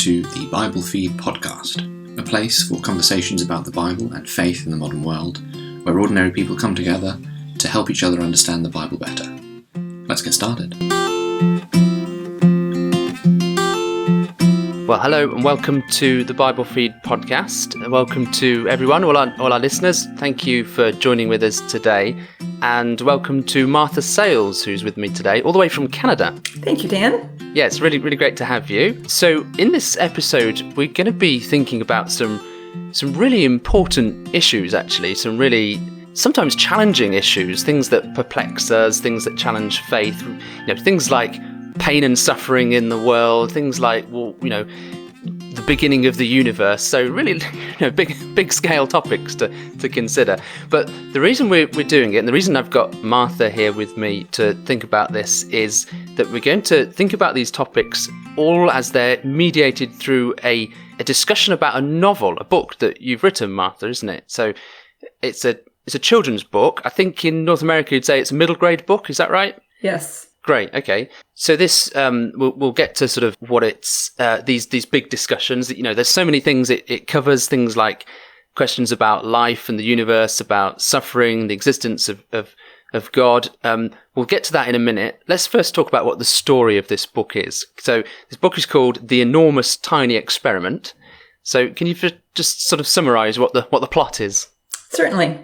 to the Bible Feed podcast, a place for conversations about the Bible and faith in the modern world, where ordinary people come together to help each other understand the Bible better. Let's get started. Well, hello and welcome to the Bible Feed podcast. Welcome to everyone, all our listeners. Thank you for joining with us today. And welcome to Martha Sales, who's with me today, all the way from Canada. Thank you, Dan. Yeah, it's really great to have you. So in this episode, we're going to be thinking about some really important issues, actually, some really sometimes challenging issues, things that perplex us, things that challenge faith, things like pain and suffering in the world, things like, the beginning of the universe. So really, big scale topics to consider. But the reason we're doing it, and the reason I've got Martha here with me to think about this, is that we're going to think about these topics all as they're mediated through a discussion about a novel, a book that you've written, Martha, isn't it? So it's a children's book. I think in North America you'd say it's a middle grade book. Is that right? Yes. Great. Okay. So this we'll get to sort of what it's these big discussions. There's so many things it covers. Things like questions about life and the universe, about suffering, the existence of God. We'll get to that in a minute. Let's first talk about what the story of this book is. So this book is called The Enormous Tiny Experiment. So can you just sort of summarize what the plot is? Certainly.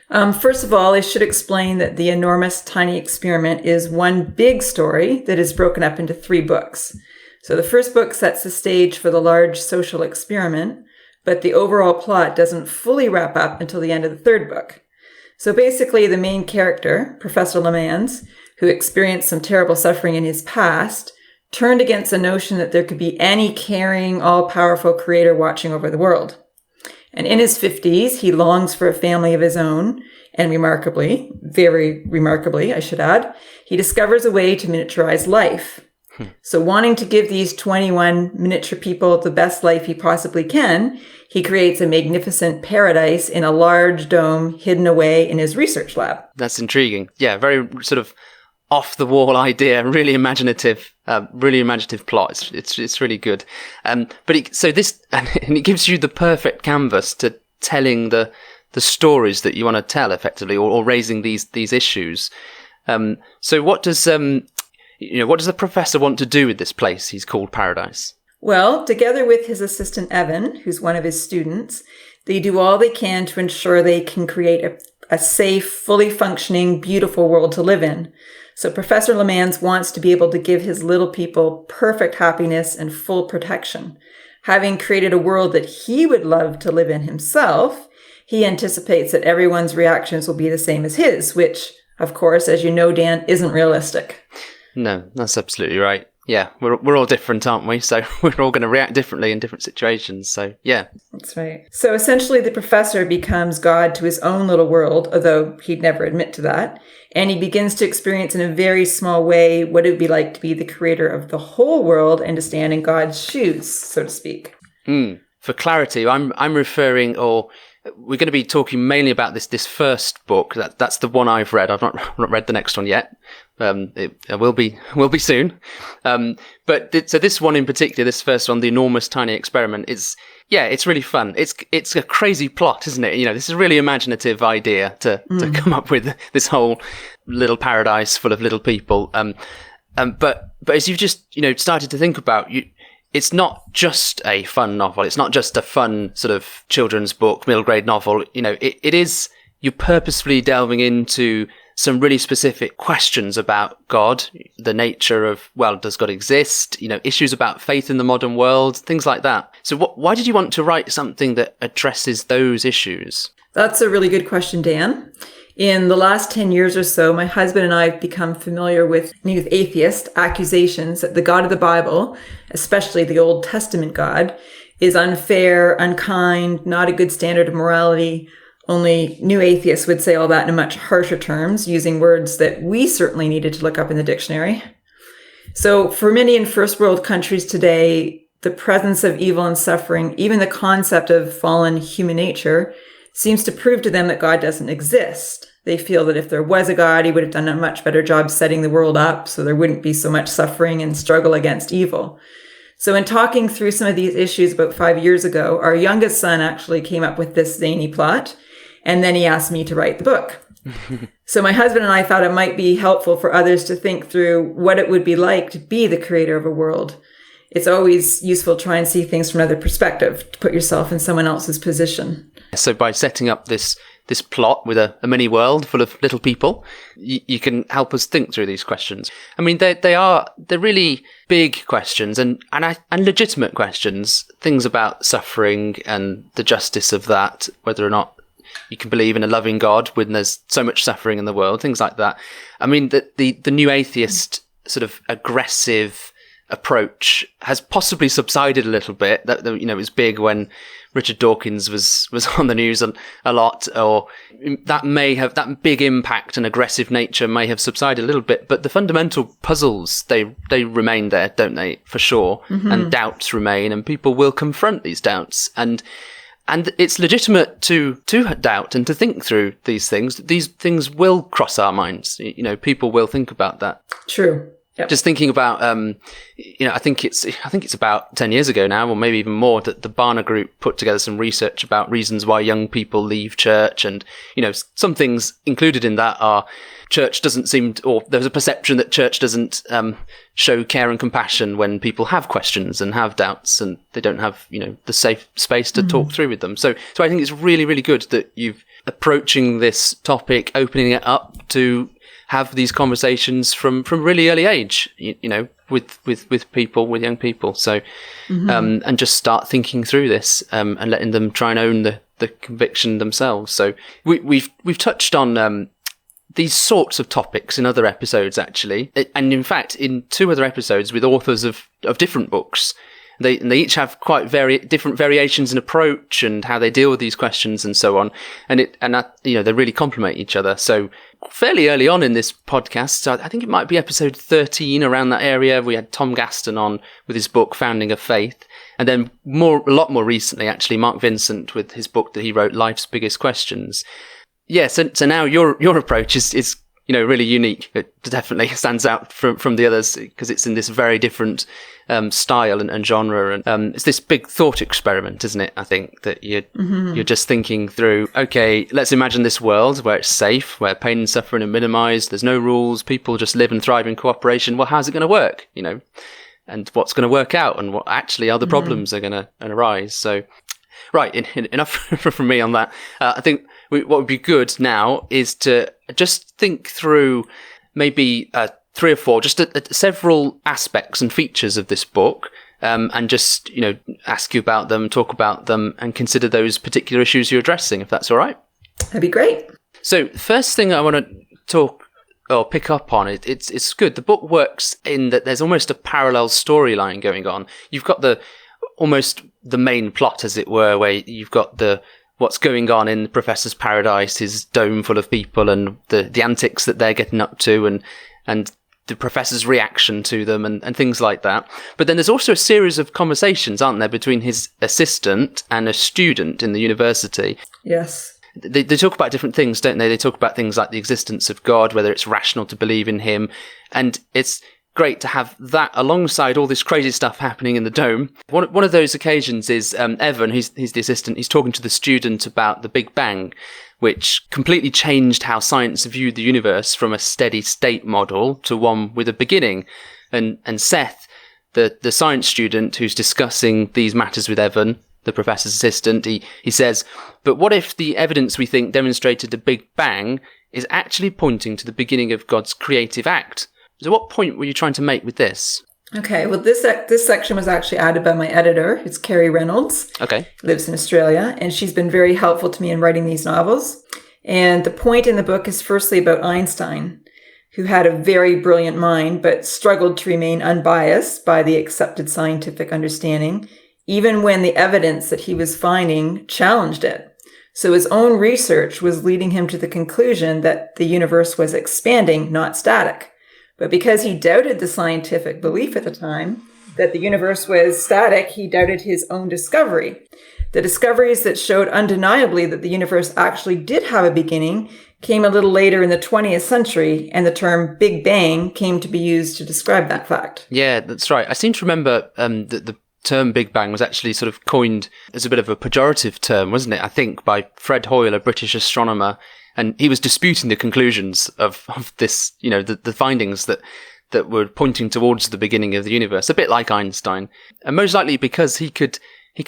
First of all, I should explain that The Enormous Tiny Experiment is one big story that is broken up into 3 books. So the first book sets the stage for the large social experiment, but the overall plot doesn't fully wrap up until the end of the 3rd book. So basically, the main character, Professor Lemans, who experienced some terrible suffering in his past, turned against the notion that there could be any caring, all-powerful creator watching over the world. And in his 50s, he longs for a family of his own, and remarkably, very remarkably, I should add, he discovers a way to miniaturize life. So wanting to give these 21 miniature people the best life he possibly can, he creates a magnificent paradise in a large dome hidden away in his research lab. That's intriguing. Yeah, very sort of off-the-wall idea, really imaginative plot. It's really good. So this and it gives you the perfect canvas to telling the stories that you want to tell effectively, or raising these issues. So what does the professor want to do with this place he's called Paradise? Well, together with his assistant Evan, who's one of his students, they do all they can to ensure they can create a safe, fully functioning, beautiful world to live in. So Professor Lemans wants to be able to give his little people perfect happiness and full protection. Having created a world that he would love to live in himself, he anticipates that everyone's reactions will be the same as his, which, of course, as you know, Dan, isn't realistic. No, that's absolutely right. Yeah, we're all different, aren't we? So we're all going to react differently in different situations. So, yeah. That's right. So essentially, the professor becomes God to his own little world, although he'd never admit to that. And he begins to experience in a very small way what it would be like to be the creator of the whole world and to stand in God's shoes, so to speak. For clarity, I'm referring, or we're going to be talking mainly about this first book. That's the one I've read. I've not read the next one yet. It will be soon. So this one in particular, this first one, The Enormous Tiny Experiment, it's really fun. It's a crazy plot, isn't it? This is a really imaginative idea to come up with this whole little paradise full of little people. But as you've just started to think about, it's not just a fun novel. It's not just a fun sort of children's book, middle grade novel. It is, you're purposefully delving into some really specific questions about God, the nature of, does God exist? Issues about faith in the modern world, things like that. So why did you want to write something that addresses those issues? That's a really good question, Dan. In the last 10 years or so, my husband and I have become familiar with atheist accusations that the God of the Bible, especially the Old Testament God, is unfair, unkind, not a good standard of morality. Only new atheists would say all that in much harsher terms, using words that we certainly needed to look up in the dictionary. So for many in first world countries today, the presence of evil and suffering, even the concept of fallen human nature, seems to prove to them that God doesn't exist. They feel that if there was a God, he would have done a much better job setting the world up so there wouldn't be so much suffering and struggle against evil. So in talking through some of these issues about 5 years ago, our youngest son actually came up with this zany plot, and then he asked me to write the book. So my husband and I thought it might be helpful for others to think through what it would be like to be the creator of a world. It's always useful to try and see things from another perspective, to put yourself in someone else's position. So by setting up this plot with a mini world full of little people, you can help us think through these questions. I mean, they're really big questions and legitimate questions. Things about suffering and the justice of that, whether or not you can believe in a loving God when there's so much suffering in the world, things like that. I mean, the new atheist sort of aggressive approach has possibly subsided a little bit. That, you know, it was big when Richard Dawkins was on the news a lot, or that may have, that big impact and aggressive nature may have subsided a little bit, but the fundamental puzzles, they remain there, don't they, for sure. And doubts remain, and people will confront these doubts, and it's legitimate to doubt and to think through these things. These things will cross our minds. You know, people will think about that. True. Yep. Just thinking about, I think it's about 10 years ago now, or maybe even more, that the Barna Group put together some research about reasons why young people leave church. And, you know, some things included in that are church doesn't seem to, or there's a perception that church doesn't show care and compassion when people have questions and have doubts, and they don't have, you know, the safe space to talk through with them. So I think it's really, really good that you've approaching this topic, opening it up to have these conversations from really early age, you know, with people, with young people. So, and just start thinking through this, and letting them try and own the conviction themselves. So we've touched on, these sorts of topics in other episodes, actually. And in fact, in 2 other episodes with authors of different books. They each have quite different variations in approach and how they deal with these questions and so on. And they really complement each other. So fairly early on in this podcast, so I think it might be episode 13, around that area, we had Tom Gaston on with his book Founding of Faith. And then a lot more recently, actually, Mark Vincent with his book that he wrote, Life's Biggest Questions. Yeah, so now your approach is you know, really unique. It definitely stands out from the others because it's in this very different style and genre. And it's this big thought experiment, isn't it? I think that you're just thinking through, okay, let's imagine this world where it's safe, where pain and suffering are minimized, there's no rules, people just live and thrive in cooperation. Well, how's it going to work? You know, and what's going to work out, and what actually are the problems are going to arise. So, right, enough from me on that. I think what would be good now is to just think through maybe 3 or 4, just several aspects and features of this book, and just, you know, ask you about them, talk about them, and consider those particular issues you're addressing, if that's all right. That'd be great. So, first thing I want to talk or pick up on, it's good. The book works in that there's almost a parallel storyline going on. You've got almost the main plot, as it were, where you've got what's going on in the Professor's Paradise, his dome full of people, and the antics that they're getting up to, and the Professor's reaction to them, and things like that. But then there's also a series of conversations, aren't there, between his assistant and a student in the university. Yes. They talk about different things, don't they? They talk about things like the existence of God, whether it's rational to believe in him, and it's great to have that alongside all this crazy stuff happening in the dome. One of those occasions is Evan, he's the assistant, he's talking to the student about the Big Bang, which completely changed how science viewed the universe from a steady state model to one with a beginning. And Seth, the science student who's discussing these matters with Evan, the professor's assistant, he says, but what if the evidence we think demonstrated the Big Bang is actually pointing to the beginning of God's creative act? So what point were you trying to make with this? Okay, well, this section was actually added by my editor. It's Carrie Reynolds. Okay. Lives in Australia, and she's been very helpful to me in writing these novels. And the point in the book is firstly about Einstein, who had a very brilliant mind, but struggled to remain unbiased by the accepted scientific understanding, even when the evidence that he was finding challenged it. So his own research was leading him to the conclusion that the universe was expanding, not static. But because he doubted the scientific belief at the time that the universe was static, he doubted his own discovery. The discoveries that showed undeniably that the universe actually did have a beginning came a little later in the 20th century, and the term Big Bang came to be used to describe that fact. Yeah, that's right. I seem to remember that the term Big Bang was actually sort of coined as a bit of a pejorative term, wasn't it? I think by Fred Hoyle, a British astronomer, and he was disputing the conclusions of this, the findings that were pointing towards the beginning of the universe, a bit like Einstein, and most likely because he could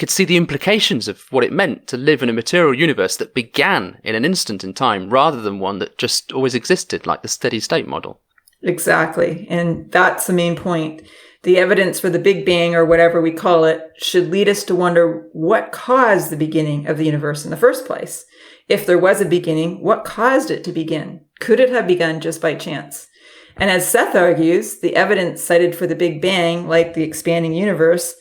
see the implications of what it meant to live in a material universe that began in an instant in time rather than one that just always existed, like the steady state model. Exactly. And that's the main point. The evidence for the Big Bang, or whatever we call it, should lead us to wonder what caused the beginning of the universe in the first place. If there was a beginning, what caused it to begin? Could it have begun just by chance? And as Seth argues, the evidence cited for the Big Bang, like the expanding universe,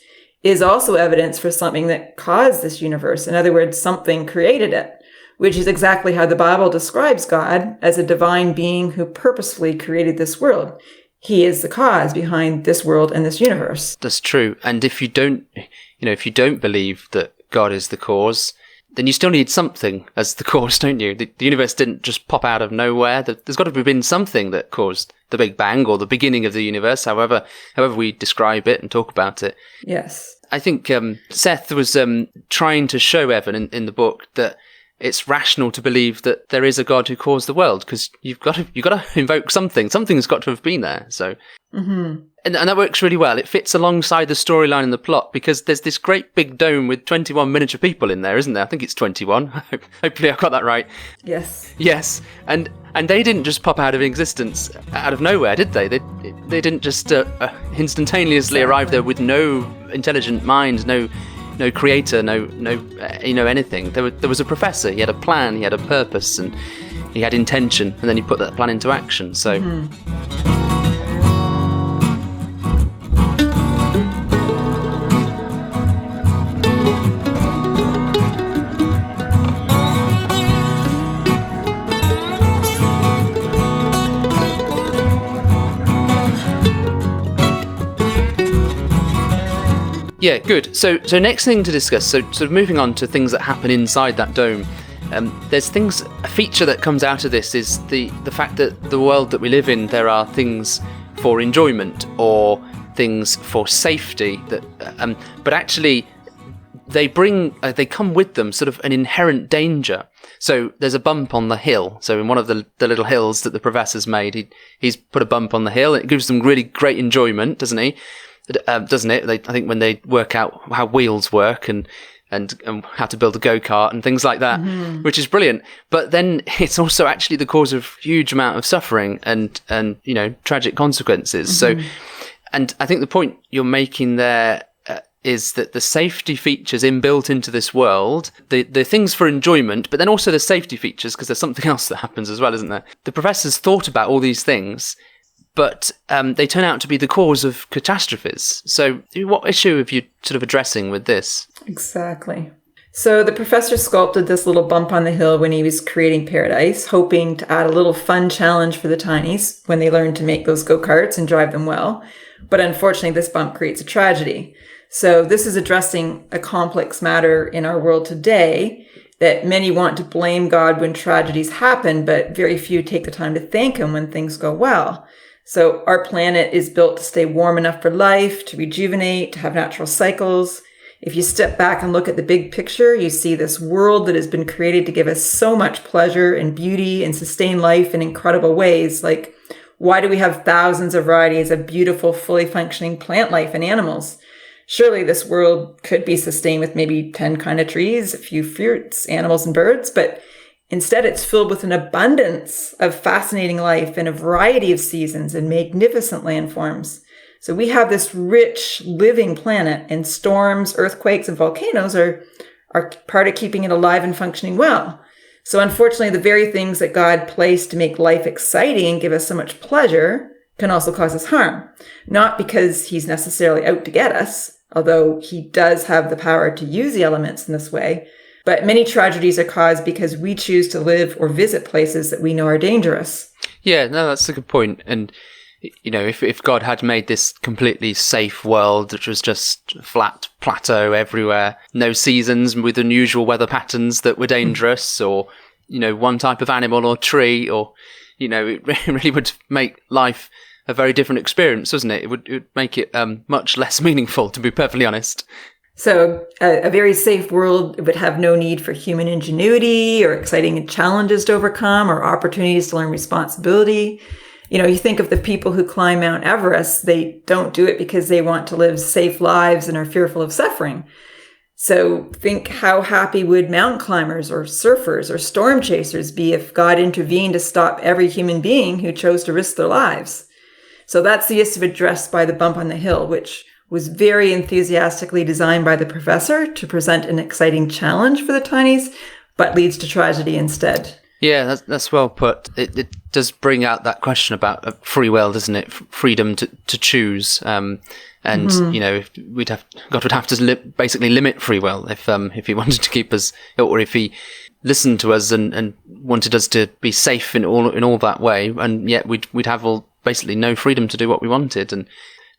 is also evidence for something that caused this universe. In other words, something created it, which is exactly how the Bible describes God, as a divine being who purposefully created this world. He is the cause behind this world and this universe. That's true. And if you don't believe that God is the cause, then you still need something as the cause, don't you? The universe didn't just pop out of nowhere. There's got to have been something that caused the Big Bang, or the beginning of the universe, however we describe it and talk about it. Yes. I think Seth was trying to show Evan in the book that it's rational to believe that there is a God who caused the world, because you've got to invoke something. Something's got to have been there. So, and that works really well. It fits alongside the storyline and the plot, because there's this great big dome with 21 miniature people in there, isn't there? I think it's 21. Hopefully I got that right. Yes. And they didn't just pop out of existence out of nowhere, did they? They didn't just instantaneously arrive there with no intelligent mind, no creator, no anything. There was a professor. He had a plan, he had a purpose, and he had intention, and then he put that plan into action. So. Yeah, good. So next thing to discuss, so sort of moving on to things that happen inside that dome, there's a feature that comes out of this is the fact that the world that we live in, there are things for enjoyment or things for safety, but actually they come with them sort of an inherent danger. So there's a bump on the hill. So in one of the little hills that the professor's made, he's put a bump on the hill. It gives them really great enjoyment, doesn't he? Doesn't it? I think when they work out how wheels work and how to build a go-kart and things like that, which is brilliant. But then it's also actually the cause of huge amount of suffering and tragic consequences. So, and I think the point you're making there is that the safety features inbuilt into this world, the things for enjoyment, but then also the safety features, because there's something else that happens as well, isn't there? The professors thought about all these things, but they turn out to be the cause of catastrophes. So what issue are you sort of addressing with this? Exactly. So the professor sculpted this little bump on the hill when he was creating Paradise, hoping to add a little fun challenge for the tinies when they learn to make those go-karts and drive them well. But unfortunately, this bump creates a tragedy. So this is addressing a complex matter in our world today, that many want to blame God when tragedies happen, but very few take the time to thank him when things go well. So our planet is built to stay warm enough for life, to rejuvenate, to have natural cycles. If you step back and look at the big picture, you see this world that has been created to give us so much pleasure and beauty and sustain life in incredible ways. Like, why do we have thousands of varieties of beautiful, fully functioning plant life and animals? Surely this world could be sustained with maybe 10 kind of trees, a few fruits, animals, and birds, but instead, it's filled with an abundance of fascinating life and a variety of seasons and magnificent landforms. So we have this rich, living planet, and storms, earthquakes, and volcanoes are part of keeping it alive and functioning well. So unfortunately, the very things that God placed to make life exciting and give us so much pleasure can also cause us harm. Not because he's necessarily out to get us, although he does have the power to use the elements in this way, but many tragedies are caused because we choose to live or visit places that we know are dangerous. Yeah, no, that's a good point. And if God had made this completely safe world, which was just flat plateau everywhere, no seasons with unusual weather patterns that were dangerous, or, one type of animal or tree, or, it really would make life a very different experience, doesn't it? It would make it much less meaningful, to be perfectly honest. So a very safe world would have no need for human ingenuity or exciting challenges to overcome or opportunities to learn responsibility. You think of the people who climb Mount Everest, they don't do it because they want to live safe lives and are fearful of suffering. So think how happy would mountain climbers or surfers or storm chasers be if God intervened to stop every human being who chose to risk their lives. So that's the issue addressed by the bump on the hill, which was very enthusiastically designed by the professor to present an exciting challenge for the tinies, but leads to tragedy instead. Yeah, that's well put. It does bring out that question about free will, doesn't it? Freedom to choose. God would have to basically limit free will if he wanted to keep us, or if he listened to us and wanted us to be safe in all that way, and yet we'd have basically no freedom to do what we wanted, and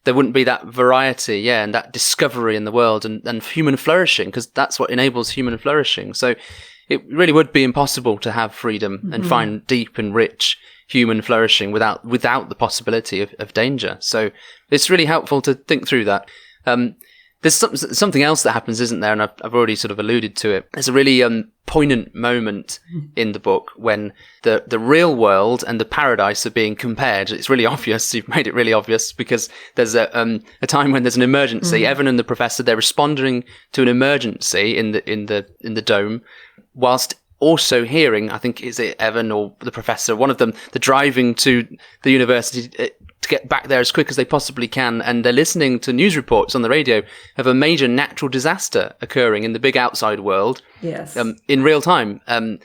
there wouldn't be that variety, and that discovery in the world and human flourishing, because that's what enables human flourishing. So it really would be impossible to have freedom and find deep and rich human flourishing without the possibility of danger. So it's really helpful to think through that. There's something else that happens, isn't there? And I've already sort of alluded to it. There's a really poignant moment in the book when the real world and the paradise are being compared. It's really obvious. You've made it really obvious, because there's a time when there's an emergency. Evan and the professor, they're responding to an emergency in the dome, whilst also hearing, I think, is it Evan or the professor, one of them, they're driving to the university to get back there as quick as they possibly can, and they're listening to news reports on the radio of a major natural disaster occurring in the big outside world. Yes. In real time. And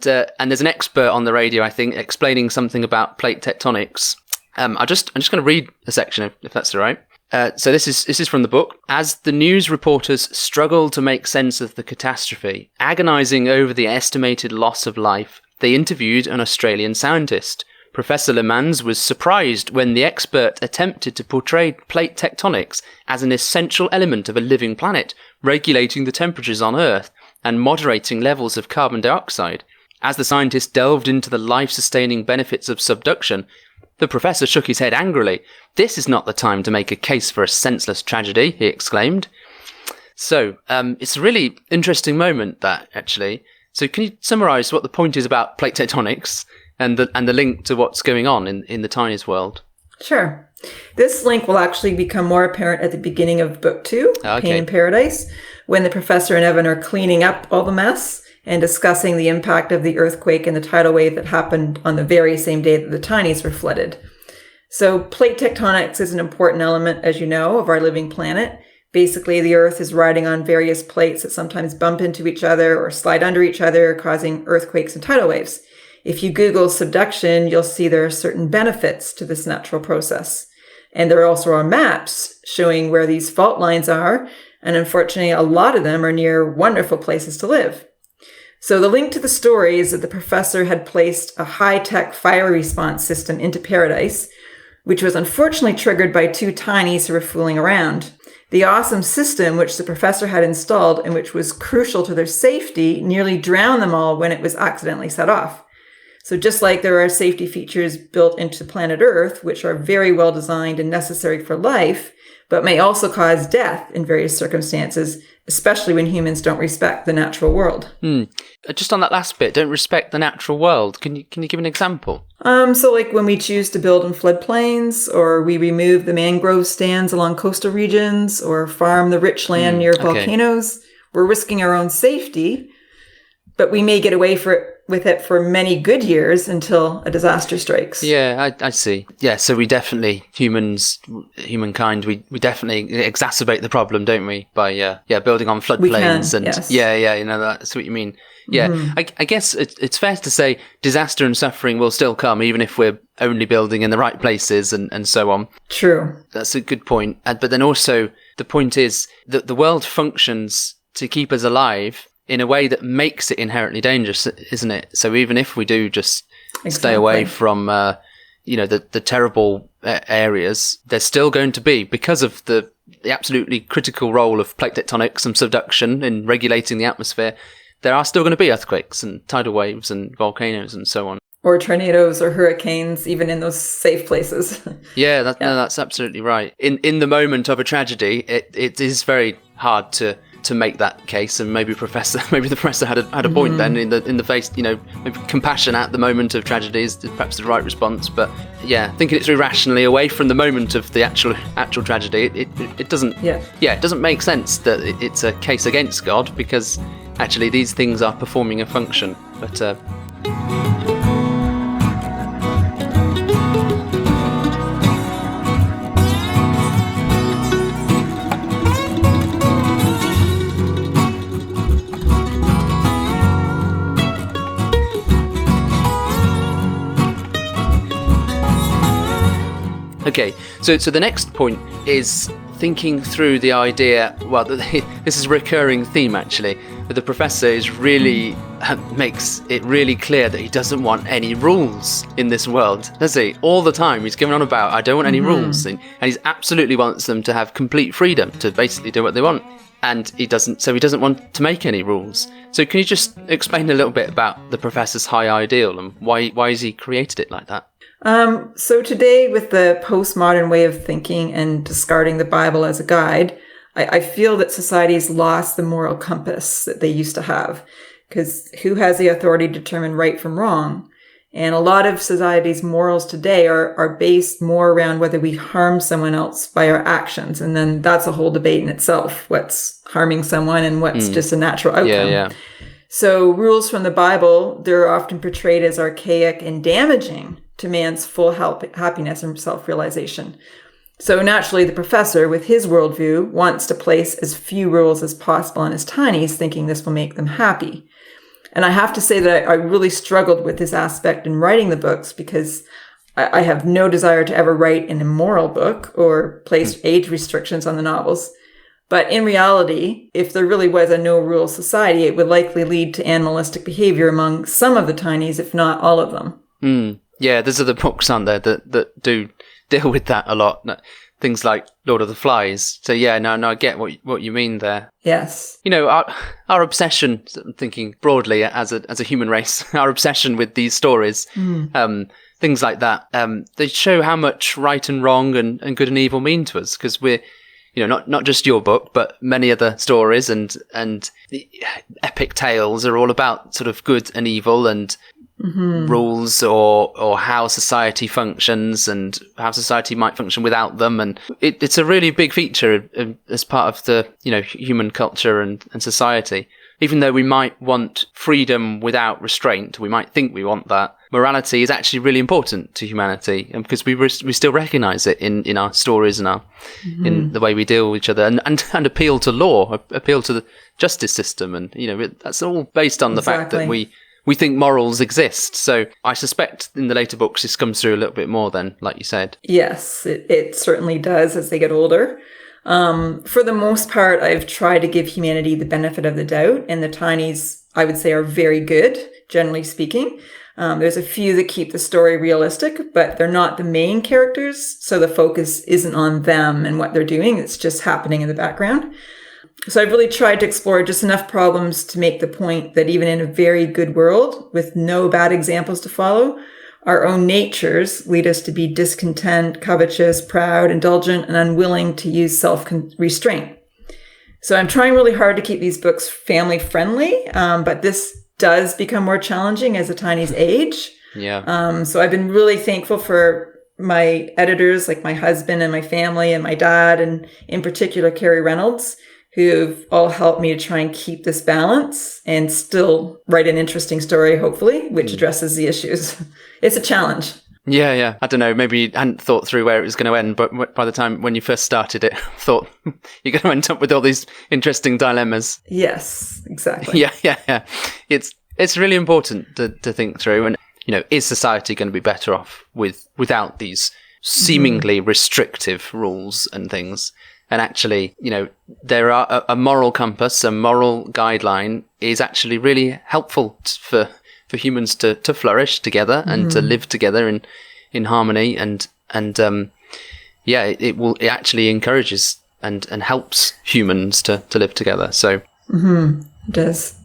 there's an expert on the radio, I think, explaining something about plate tectonics. I'm just going to read a section, if that's all right. So this is from the book. As the news reporters struggled to make sense of the catastrophe, agonizing over the estimated loss of life, they interviewed an Australian scientist. Professor Lemans was surprised when the expert attempted to portray plate tectonics as an essential element of a living planet, regulating the temperatures on Earth and moderating levels of carbon dioxide. As the scientist delved into the life-sustaining benefits of subduction, the professor shook his head angrily. "This is not the time to make a case for a senseless tragedy," he exclaimed. So, it's a really interesting moment, that, actually. So can you summarise what the point is about plate tectonics and the link to what's going on in the tiniest world? Sure. This link will actually become more apparent at the beginning of book 2, Pain in Paradise, when the professor and Evan are cleaning up all the mess and discussing the impact of the earthquake and the tidal wave that happened on the very same day that the tinies were flooded. So plate tectonics is an important element, as you know, of our living planet. Basically, the Earth is riding on various plates that sometimes bump into each other or slide under each other, causing earthquakes and tidal waves. If you Google subduction, you'll see there are certain benefits to this natural process. And there also are maps showing where these fault lines are, and unfortunately, a lot of them are near wonderful places to live. So the link to the story is that the professor had placed a high-tech fire response system into Paradise, which was unfortunately triggered by 2 tinies who were fooling around. The awesome system which the professor had installed and which was crucial to their safety nearly drowned them all when it was accidentally set off. So just like there are safety features built into planet Earth, which are very well designed and necessary for life, but may also cause death in various circumstances, especially when humans don't respect the natural world. Just on that last bit, don't respect the natural world. Can you give an example? So like when we choose to build in floodplains, or we remove the mangrove stands along coastal regions, or farm the rich land near volcanoes, we're risking our own safety, but we may get away with it for many good years until a disaster strikes. Yeah, I see. Yeah, so we definitely, humankind, we definitely exacerbate the problem, don't we? By building on floodplains and yes. That's what you mean. Yeah, I guess it's fair to say disaster and suffering will still come, even if we're only building in the right places and so on. True. That's a good point. But then also the point is that the world functions to keep us alive in a way that makes it inherently dangerous, isn't it? So even if we do just stay away from, the terrible areas, there's still going to be, because of the absolutely critical role of plate tectonics and subduction in regulating the atmosphere, there are still going to be earthquakes and tidal waves and volcanoes and so on. Or tornadoes or hurricanes, even in those safe places. Yeah, no, that's absolutely right. In the moment of a tragedy, it is very hard to make that case, and maybe the professor had a point then in the face. Maybe compassion at the moment of tragedy is perhaps the right response, but yeah, thinking it through rationally away from the moment of the actual tragedy, it doesn't. Yeah, it doesn't make sense that it's a case against God, because actually these things are performing a function, but. Okay, so the next point is thinking through the idea, well, this is a recurring theme actually, but the professor is really makes it really clear that he doesn't want any rules in this world, does he? All the time he's going on about, I don't want any rules, and he absolutely wants them to have complete freedom to basically do what they want. And he doesn't want to make any rules. So can you just explain a little bit about the professor's high ideal and why has he created it like that? So today, with the postmodern way of thinking and discarding the Bible as a guide, I feel that society's lost the moral compass that they used to have. Because who has the authority to determine right from wrong? And a lot of society's morals today are based more around whether we harm someone else by our actions. And then that's a whole debate in itself. What's harming someone and what's just a natural outcome. Yeah. So rules from the Bible, they're often portrayed as archaic and damaging to man's full happiness and self-realization. So naturally, the professor, with his worldview, wants to place as few rules as possible on his tinies, thinking this will make them happy. And I have to say that I really struggled with this aspect in writing the books, because I have no desire to ever write an immoral book or place age restrictions on the novels. But in reality, if there really was a no-rule society, it would likely lead to animalistic behavior among some of the tinies, if not all of them. Yeah, there's other books on there that do deal with that a lot. Things like Lord of the Flies. So yeah, no, I get what you mean there. Yes. Our obsession, thinking broadly as a human race, our obsession with these stories, things like that, they show how much right and wrong and good and evil mean to us, because we're, not just your book, but many other stories and the epic tales are all about sort of good and evil and rules or how society functions and how society might function without them. And it's a really big feature as part of the, human culture and society. Even though we might want freedom without restraint, we might think we want that, morality is actually really important to humanity, and because we still recognize it in our stories and our in the way we deal with each other and appeal to law, appeal to the justice system. And, that's all based on the fact that we think morals exist. So I suspect in the later books this comes through a little bit more then, like you said. Yes, it certainly does as they get older. For the most part, I've tried to give humanity the benefit of the doubt, and the tinies, I would say, are very good, generally speaking. There's a few that keep the story realistic, but they're not the main characters, so the focus isn't on them and what they're doing. It's just happening in the background. So I've really tried to explore just enough problems to make the point that even in a very good world, with no bad examples to follow, our own natures lead us to be discontent, covetous, proud, indulgent, and unwilling to use self-restraint. So I'm trying really hard to keep these books family-friendly, but this does become more challenging as the tinies age. Yeah. So I've been really thankful for my editors, like my husband and my family and my dad, and in particular, Carrie Reynolds, who've all helped me to try and keep this balance and still write an interesting story, hopefully, which addresses the issues. It's a challenge. Yeah. I don't know, maybe you hadn't thought through where it was going to end, but by the time when you first started it, thought you're going to end up with all these interesting dilemmas. Yes, exactly. Yeah. It's really important to think through. And, is society going to be better off without these seemingly restrictive rules and things? And actually, there are a moral compass, a moral guideline is actually really helpful for humans to flourish together and to live together in harmony, and it actually encourages and helps humans to live together. So it does.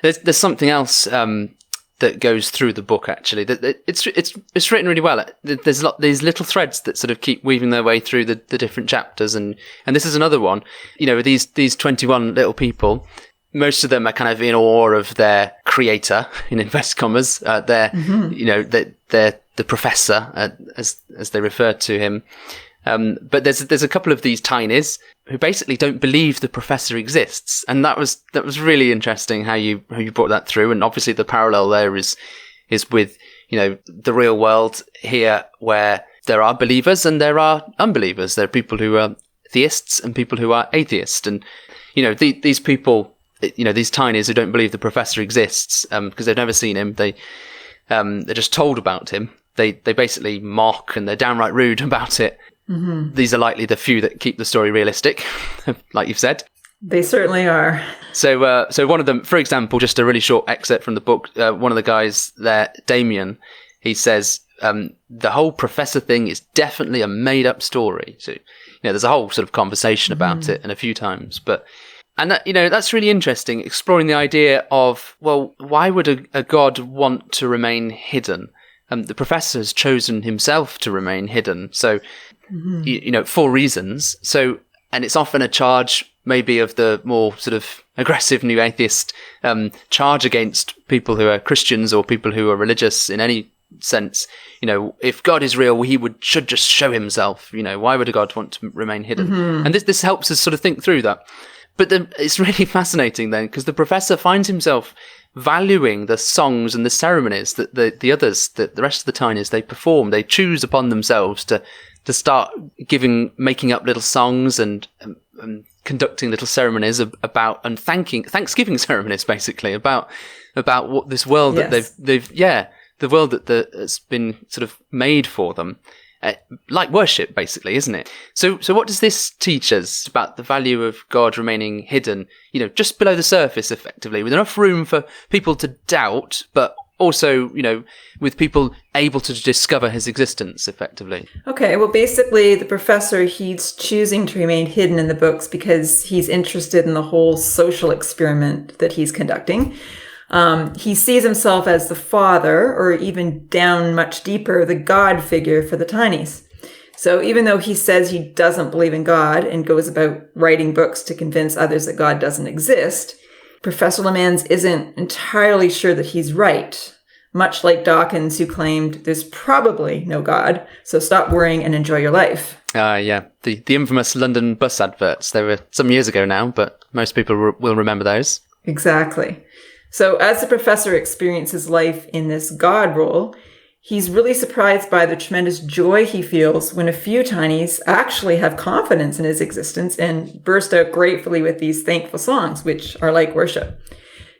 There's something else that goes through the book, actually. That it's written really well. There's these little threads that sort of keep weaving their way through the different chapters, and this is another one. These 21 little people, most of them are kind of in awe of their creator, in inverted commas. They're the professor, as they refer to him. But there's a couple of these tinies who basically don't believe the professor exists, and that was really interesting how you brought that through. And obviously the parallel there is with the real world here, where there are believers and there are unbelievers. There are people who are theists and people who are atheists, and these people, these tinies who don't believe the professor exists because they've never seen him. They're just told about him. They basically mock, and they're downright rude about it. These are likely the few that keep the story realistic, like you've said. They certainly are. So one of them, for example, just a really short excerpt from the book, one of the guys there, Damien, he says, the whole professor thing is definitely a made-up story. So, there's a whole sort of conversation about it, and a few times. And that, that's really interesting, exploring the idea of, well, why would a god want to remain hidden? The professor has chosen himself to remain hidden. So, for reasons. So, and it's often a charge maybe of the more sort of aggressive new atheist charge against people who are Christians or people who are religious in any sense. If God is real, he should just show himself. Why would a God want to remain hidden? And this helps us sort of think through that. But it's really fascinating then, because the professor finds himself valuing the songs and the ceremonies that the others, the rest of the tinies, they perform. They choose upon themselves to start making up little songs and conducting little ceremonies about, and thanksgiving ceremonies, basically, about what this world that the world that's been sort of made for them. Like worship, basically, isn't it? So what does this teach us about the value of God remaining hidden, just below the surface, effectively, with enough room for people to doubt, but also, with people able to discover his existence, effectively? Okay, well, basically, the professor, he's choosing to remain hidden in the books because he's interested in the whole social experiment that he's conducting. He sees himself as the father, or even down much deeper, the God figure for the tinies. So even though he says he doesn't believe in God and goes about writing books to convince others that God doesn't exist, Professor Lemans isn't entirely sure that he's right, much like Dawkins, who claimed there's probably no God, so stop worrying and enjoy your life. The infamous London bus adverts. They were some years ago now, but most people will remember those. Exactly. So as the professor experiences life in this God role, he's really surprised by the tremendous joy he feels when a few tinies actually have confidence in his existence and burst out gratefully with these thankful songs, which are like worship.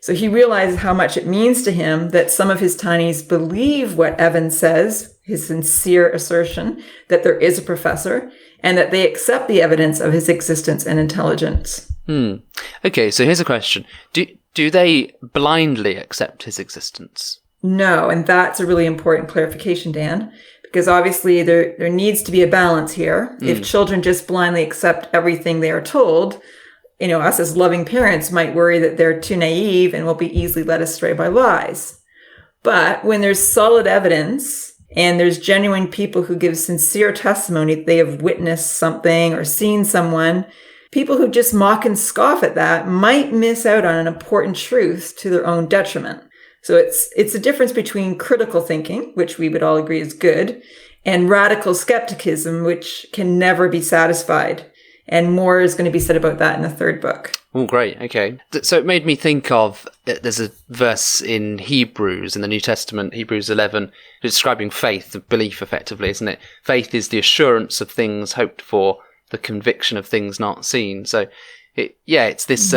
So he realizes how much it means to him that some of his tinies believe what Evan says, his sincere assertion that there is a professor, and that they accept the evidence of his existence and intelligence. Okay, so here's a question. Do they blindly accept his existence? No, and that's a really important clarification, Dan, because obviously there needs to be a balance here. If children just blindly accept everything they are told, us as loving parents might worry that they're too naive and will be easily led astray by lies. But when there's solid evidence and there's genuine people who give sincere testimony that they have witnessed something or seen someone, people who just mock and scoff at that might miss out on an important truth to their own detriment. So it's a difference between critical thinking, which we would all agree is good, and radical skepticism, which can never be satisfied. And more is going to be said about that in the third book. Oh, great. Okay. So it made me think of, there's a verse in Hebrews, in the New Testament, Hebrews 11, describing faith, belief, effectively, isn't it? Faith is the assurance of things hoped for, the conviction of things not seen. So, it's this,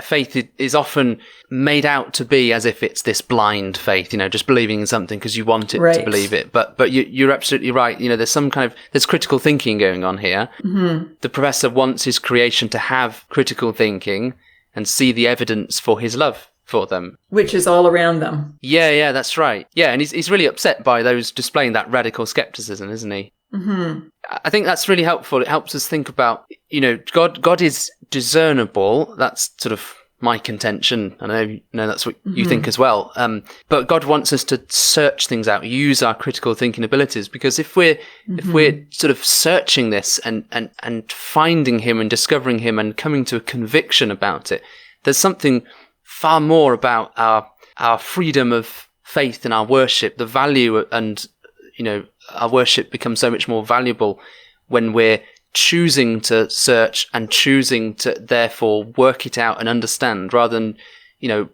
faith is often made out to be as if it's this blind faith, just believing in something because you want it to believe it. But you're absolutely right. There's critical thinking going on here. The professor wants his creation to have critical thinking and see the evidence for his love for them. Which is all around them. Yeah, that's right. Yeah, and he's really upset by those displaying that radical skepticism, isn't he? Mm-hmm. I think that's really helpful. It helps us think about, God is discernible. That's sort of my contention. I know that's what you think as well. But God wants us to search things out, use our critical thinking abilities, because if we're sort of searching this and finding him and discovering him and coming to a conviction about it, there's something far more about our freedom of faith and our worship, the value, and our worship becomes so much more valuable when we're choosing to search and choosing to therefore work it out and understand, rather than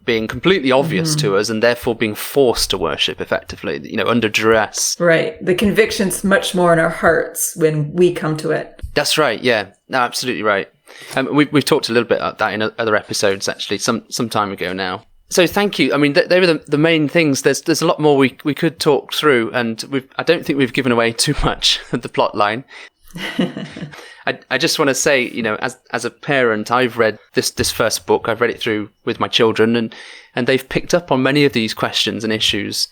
being completely obvious to us and therefore being forced to worship effectively, under duress. Right. The conviction's much more in our hearts when we come to it. That's right. Yeah. No, absolutely right. We've talked a little bit about that in other episodes, actually, some time ago now. So thank you. I mean, they were the main things. There's a lot more we could talk through, and I don't think we've given away too much of the plot line. I just want to say, as a parent, I've read this first book. I've read it through with my children, and they've picked up on many of these questions and issues.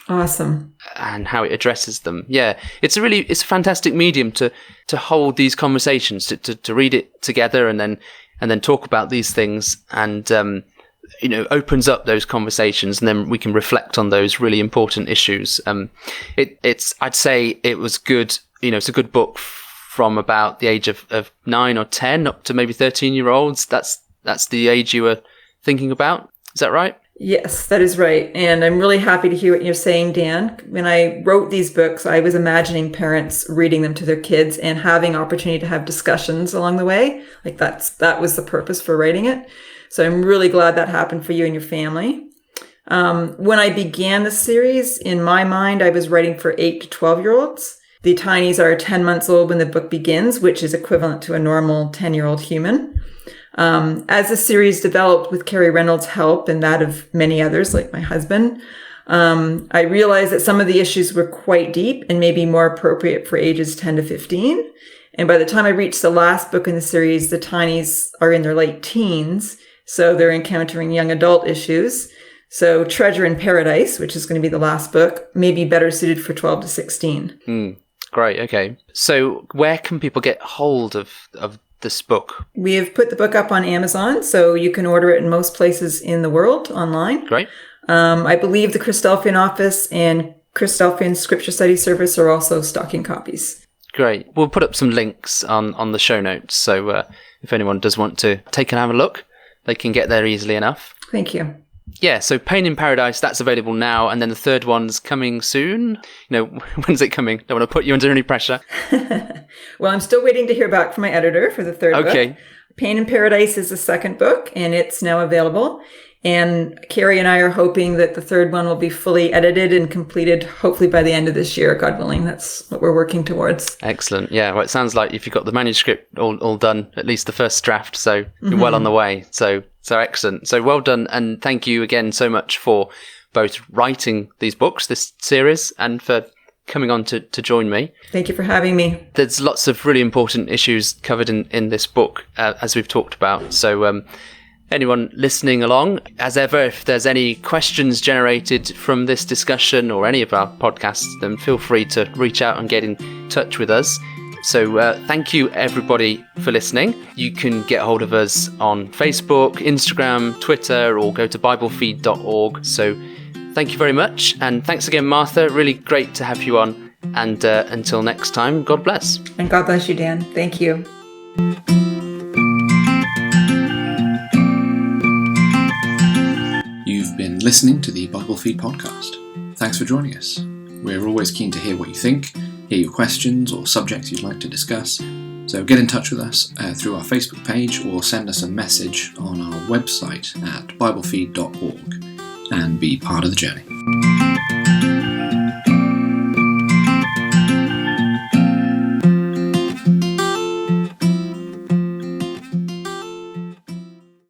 Awesome. And how it addresses them. Yeah, it's a fantastic medium to hold these conversations, to read it together and then talk about these things, and opens up those conversations, and then we can reflect on those really important issues. I'd say it was good. It's a good book from about the age of 9 or 10 up to maybe 13-year-olds. That's the age you were thinking about. Is that right? Yes, that is right. And I'm really happy to hear what you're saying, Dan. When I wrote these books, I was imagining parents reading them to their kids and having opportunity to have discussions along the way. Like that was the purpose for writing it. So I'm really glad that happened for you and your family. When I began the series, in my mind, I was writing for 8 to 12-year-olds. The tinies are 10 months old when the book begins, which is equivalent to a normal 10-year-old human. As the series developed with Carrie Reynolds' help and that of many others, like my husband, I realized that some of the issues were quite deep and maybe more appropriate for ages 10 to 15. And by the time I reached the last book in the series, the tinies are in their late teens, so they're encountering young adult issues. So Treasure in Paradise, which is going to be the last book, may be better suited for 12 to 16. Great, okay. So where can people get hold of this book? We have put the book up on Amazon, so you can order it in most places in the world online. Great. I believe the Christadelphian office and Christadelphian Scripture Study Service are also stocking copies. Great. We'll put up some links on the show notes, so if anyone does want to take and have a look, they can get there easily enough. Thank you. Yeah, so Pain in Paradise, that's available now, and then the third one's coming soon. When's it coming? Don't want to put you under any pressure. Well, I'm still waiting to hear back from my editor for the third book. Okay. Pain in Paradise is the second book, and it's now available. And Carrie and I are hoping that the third one will be fully edited and completed, hopefully by the end of this year, God willing. That's what we're working towards. Excellent. Yeah, well, it sounds like if you've got the manuscript all done, at least the first draft, so you're well on the way. So excellent. So well done, and thank you again so much for both writing these books, this series, and for coming on to join me. Thank you for having me. There's lots of really important issues covered in this book, as we've talked about. So anyone listening along, as ever, if there's any questions generated from this discussion or any of our podcasts, then feel free to reach out and get in touch with us. So thank you, everybody, for listening. You can get hold of us on Facebook, Instagram, Twitter, or go to biblefeed.org. So thank you very much. And thanks again, Martha. Really great to have you on. And until next time, God bless. And God bless you, Dan. Thank you. You've been listening to the Bible Feed podcast. Thanks for joining us. We're always keen to hear what you think, hear your questions or subjects you'd like to discuss. So get in touch with us through our Facebook page or send us a message on our website at biblefeed.org and be part of the journey.